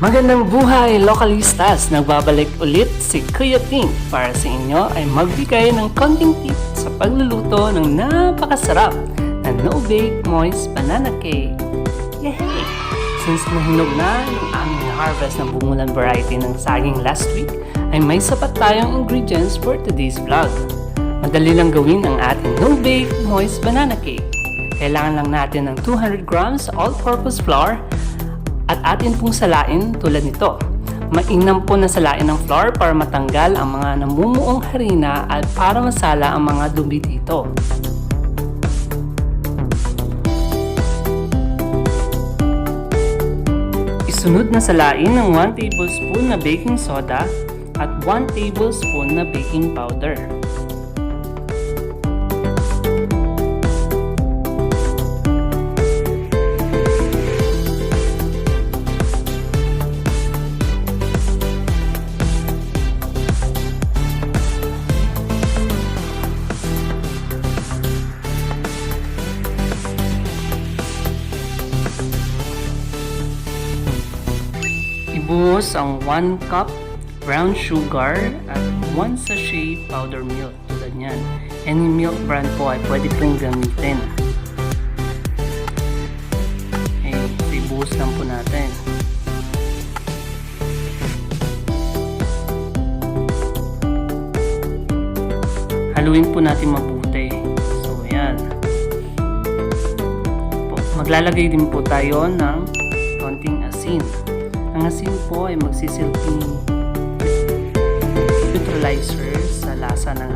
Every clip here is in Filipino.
Magandang buhay, Localistas! Nagbabalik ulit si Kuya Ting para sa inyo ay magbigay ng konting tip sa pagluluto ng napakasarap na no-bake moist banana cake. Yay! Since nahinog na yung aming harvest ng bungulan variety ng saging last week, ay may sapat tayong ingredients for today's vlog. Madali lang gawin ang ating no-bake moist banana cake. Kailangan lang natin ng 200 grams all-purpose flour at atin pong salain tulad nito. Mainam po na salain ng flour para matanggal ang mga namumuong harina at para masala ang mga dumi dito. Isunod na salain ng 1 tablespoon na baking soda at 1 tablespoon na baking powder. Ibuhos ang 1 cup brown sugar at 1 sachet powder milk tulad niyan. Any milk brand po ay pwede pong gamitin. Okay, ibuhos lang po natin. Haluin po natin mabuti. So, yan. Maglalagay din po tayo ng konting asin. Ang asin po ay magsisilbing neutralizer sa lasa ng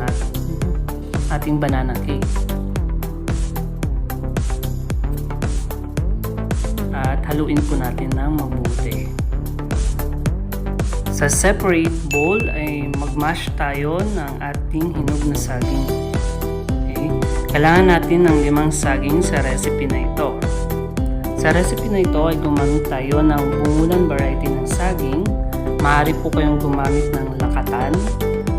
ating banana cake. At haluin po natin ng mabuti. Sa separate bowl ay mag-mash tayo ng ating hinog na saging. Okay? Kailangan natin ng 5 saging sa recipe na ito. Sa recipe na ito ay gumamit tayo ng bungulan variety ng saging. Maaari po kayong gumamit ng lakatan,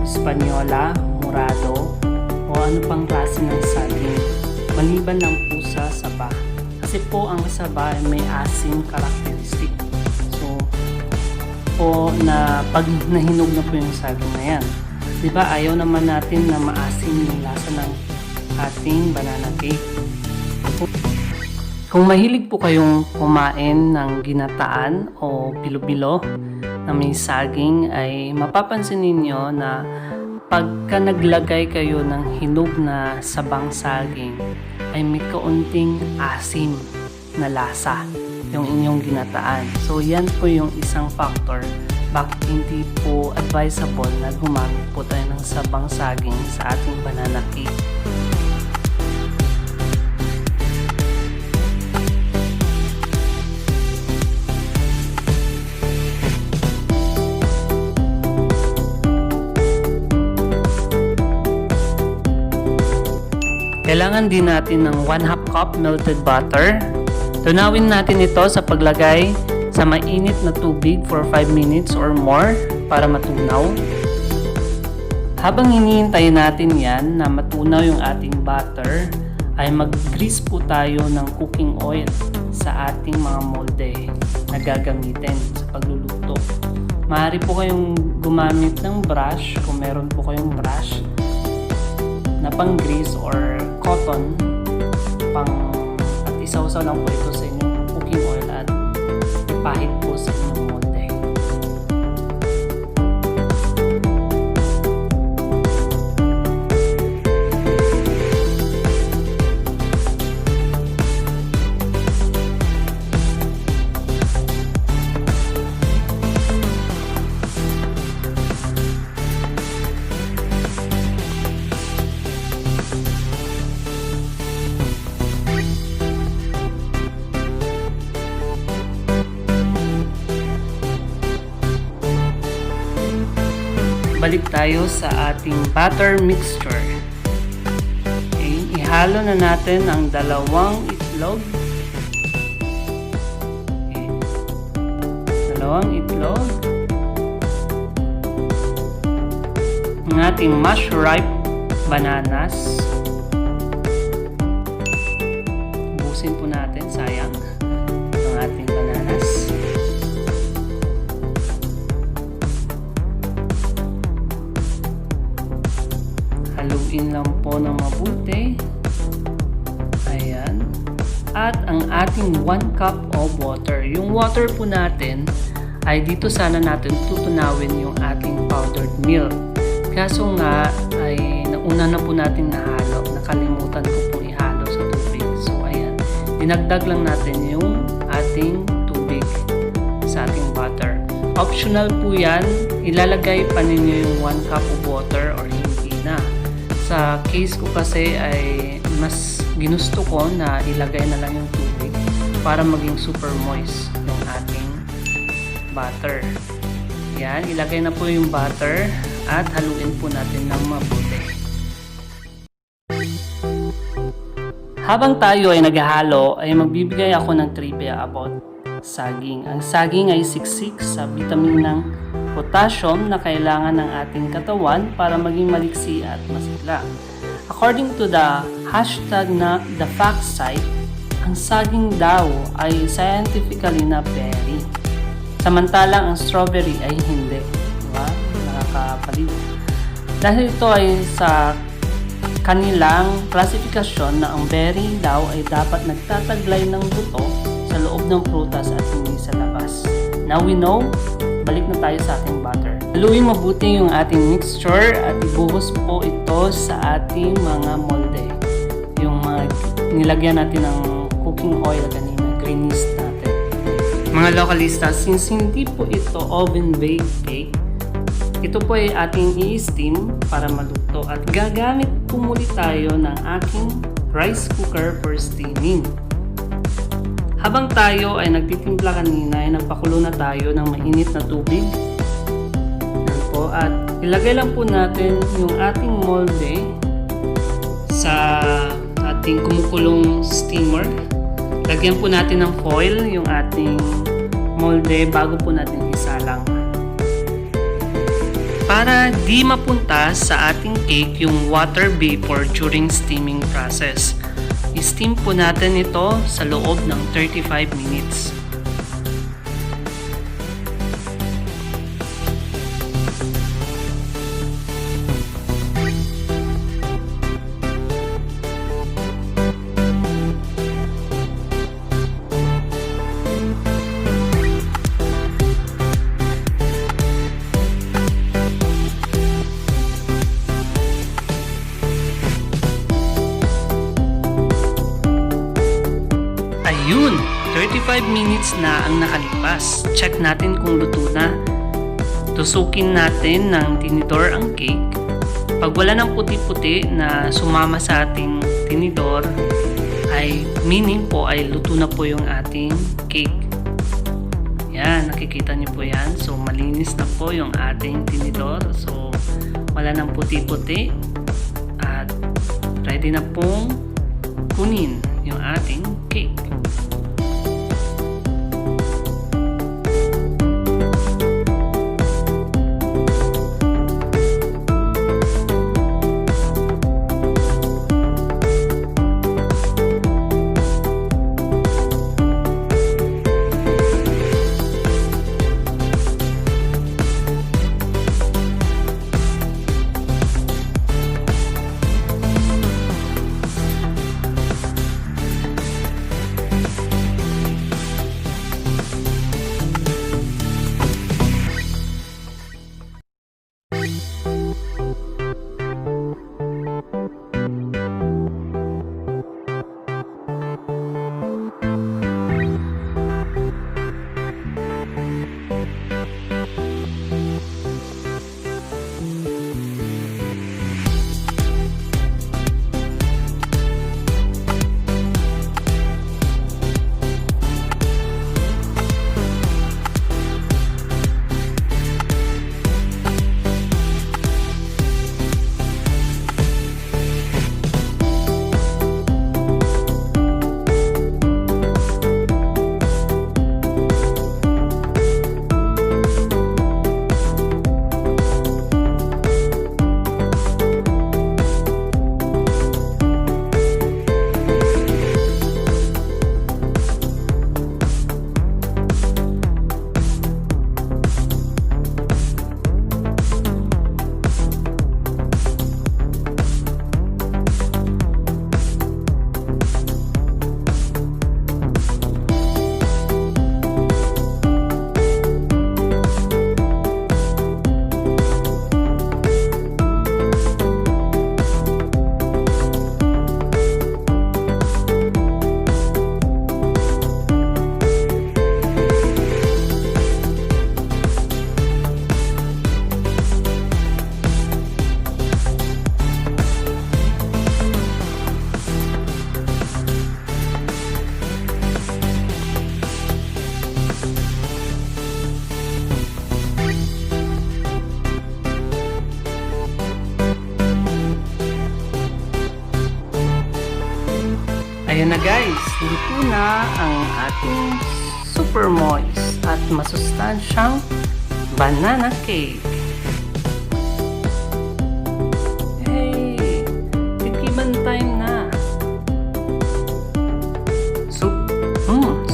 espanyola, murado, o ano pang klase ng saging. Maliban lang po sa saba. Kasi po ang saba ay may asim characteristic. So, po na pag nahinog na po yung saging na yan. Diba ayaw naman natin na maasim yung lasa ng ating banana cake. Kung mahilig po kayong kumain ng ginataan o bilo-bilo na may saging ay mapapansin ninyo na pagka naglagay kayo ng hinog na sabang saging ay may kaunting asim na lasa yung inyong ginataan. So yan po yung isang factor bakit hindi po advisable na gumamit po tayo ng sabang saging sa ating banana cake. Kailangan din natin ng 1/2 cup melted butter. Tunawin natin ito sa paglagay sa mainit na tubig for 5 minutes or more para matunaw. Habang hinihintay natin yan na matunaw yung ating butter, ay mag-grease po tayo ng cooking oil sa ating mga molde na gagamitin sa pagluluto. Maaari po kayong gumamit ng brush kung meron po kayong brush na pang grease or cotton at isawsaw lang po ito sa inyong cooking oil at ipahid po sa inyong molde. Balik tayo sa ating batter mixture. Okay, ihalo na natin ang 2 itlog. Okay. 2 itlog. Ang ating mashed ripe bananas. Ubusin po natin, sayang ang ating bananas. haluin lang po ng mabuti. Ayan. At ang ating 1 cup of water. Yung water po natin ay dito sana natin tutunawin yung ating powdered milk. Kaso nga ay nauna na po natin nahalo. Nakalimutan ko po ihalo sa tubig. So ayan, dinagdag lang natin yung ating tubig sa ating butter. Optional po yan. Ilalagay pa ninyo yung 1 cup of water or hindi na. Sa case ko kasi ay mas ginusto ko na ilagay na lang yung tubig para maging super moist yung ating butter. Yan, ilagay na po yung butter at haluin po natin ng mabuti. Habang tayo ay naghahalo, ay magbibigay ako ng trivia about saging. Ang saging ay siksik sa vitamin ng potassium na kailangan ng ating katawan para maging maliksi at masigla. According to the hashtag na The Fact Site, ang saging daw ay scientifically na berry. Samantalang ang strawberry ay hindi. Diba? Nakakapaliw. Dahil ito ay sa kanilang klasifikasyon na ang berry daw ay dapat nagtataglay ng buto sa loob ng prutas at hindi sa labas. Now we know, balik na tayo sa ating butter. Haluin mabuti yung ating mixture at ibuhos po ito sa ating mga molde. Yung mga nilagyan natin ng cooking oil kanina, greenies natin. Mga localista, since hindi po ito oven-baked cake, ito po ay ating i-steam para maluto at gagamit po muli tayo ng aking rice cooker for steaming. Habang tayo ay nagtitimpla kanina, ay nagpakulo na tayo ng mainit na tubig. Yan po, at ilagay lang po natin yung ating molde sa ating kumukulong steamer. Lagyan po natin ng foil yung ating molde bago po natin isalang. Para di mapunta sa ating cake yung water vapor during steaming process. I-steam po natin ito sa loob ng 35 minutes. Ayun! 35 minutes na ang nakalipas. Check natin kung luto na. Tusukin natin ng tinidor ang cake. Pag wala ng puti-puti na sumama sa ating tinidor, ay meaning po ay luto na po yung ating cake. Yan, nakikita niyo po yan. So, malinis na po yung ating tinidor. So, wala ng puti-puti. At ready na pong kunin yung ating cake. na ang ating super moist at masustansyang banana cake. Hey! Tikiman time na!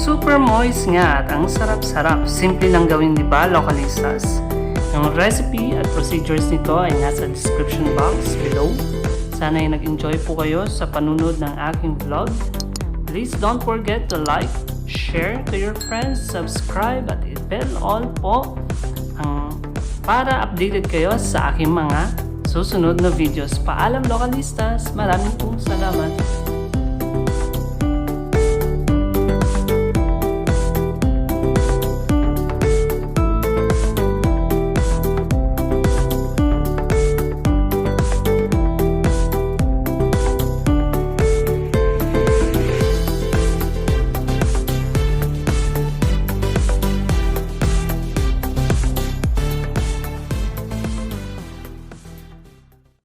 Super moist nga at ang sarap-sarap. Simple lang gawin, di ba, Localistas? Yung recipe at procedures nito ay nasa description box below. Sana ay nag-enjoy po kayo sa panunod ng aking vlog. Please don't forget to like, share to your friends, subscribe at i-bell all po para updated kayo sa aking mga susunod na videos. Paalam, Localistas! Maraming pong salamat!